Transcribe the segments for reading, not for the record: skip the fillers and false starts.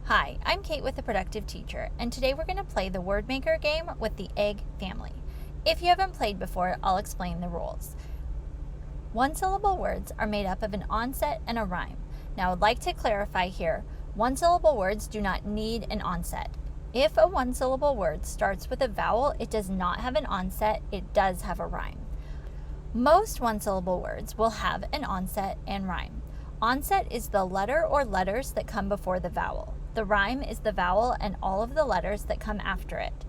Hi, I'm Kate with The Productive Teacher, and today we're going to play the word maker game with the egg family. If you haven't played before, I'll explain the rules. One-syllable words are made up of an onset and a rhyme. Now, I'd like to clarify here, one-syllable words do not need an onset. If a one-syllable word starts with a vowel, it does not have an onset, it does have a rhyme. Most one-syllable words will have an onset and rhyme. Onset is the letter or letters that come before the vowel. The rhyme is the vowel and all of the letters that come after it.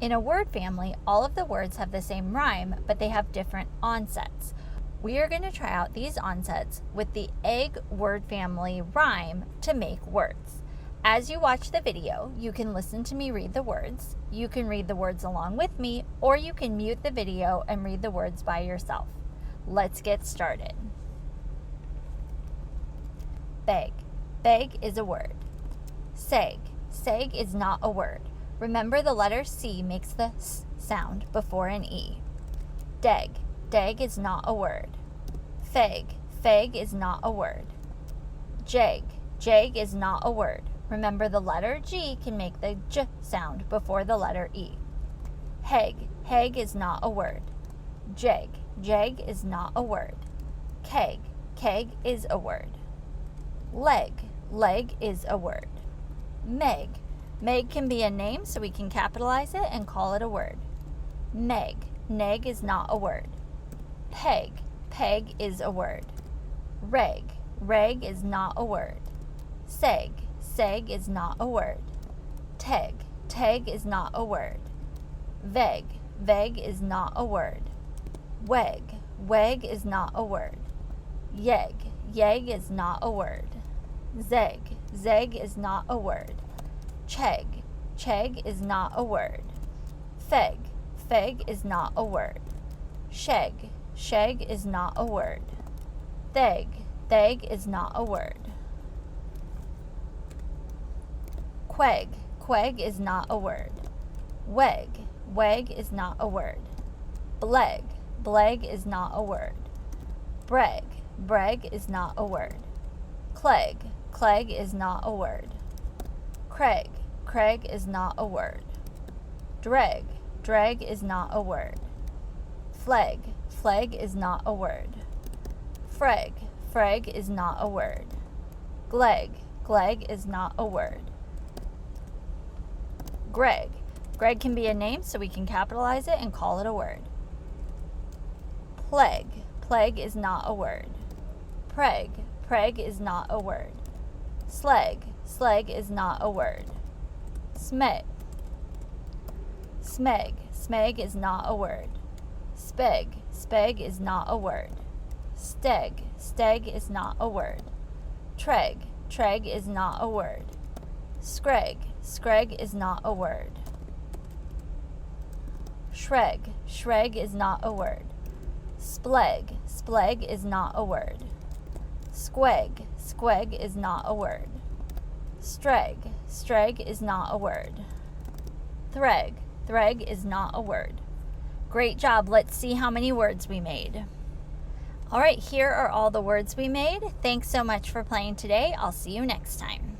In a word family, all of the words have the same rhyme, but they have different onsets. We are going to try out these onsets with the egg word family rhyme to make words. As you watch the video, you can listen to me read the words, you can read the words along with me, or you can mute the video and read the words by yourself. Let's get started. Beg. Beg is a word. Seg. Seg is not a word. Remember, the letter C makes the S sound before an E. Deg. Deg is not a word. Feg. Feg is not a word. Jeg. Jeg is not a word. Remember, the letter G can make the J sound before the letter E. Heg. Heg is not a word. Jeg. Jeg is not a word. Keg. Keg is a word. Leg. Leg is a word. Meg. Meg can be a name, so we can capitalize it and call it a word. Neg. Neg is not a word. Peg. Peg is a word. Reg. Reg is not a word. Seg. Seg is not a word. Teg. Teg is not a word. Veg. Veg is not a word. Weg. Weg is not a word. Yeg. Yeg is not a word. Zeg. Zeg is not a word. Cheg. Cheg is not a word. Feg. Feg is not a word. Sheg. Sheg is not a word. Theg. Theg is not a word. Queg. Queg is not a word. Weg. Weg is not a word. Bleg. Bleg is not a word. Breg. Breg is not a word. Clegg. Clegg is not a word. Craig. Craig is not a word. Dreg. Dreg is not a word. Fleg. Fleg is not a word. Freg. Freg is not a word. Gleg. Gleg is not a word. Greg. Greg can be a name, so we can capitalize it and call it a word. Plague. Plague is not a word. Preg. Preg is not a word. Slag. Slag is not a word. Smeg. Smeg. Smeg is not a word. Speg. Speg is not a word. Steg. Steg is not a word. Treg. Treg is not a word. Screg. Screg is not a word. Shreg. Shreg is not a word. Spleg. Spleg is not a word. Squeg. Squeg is not a word. Streg. Streg is not a word. Threg. Threg is not a word. Great job. Let's see how many words we made. All right, here are all the words we made. Thanks so much for playing today. I'll see you next time.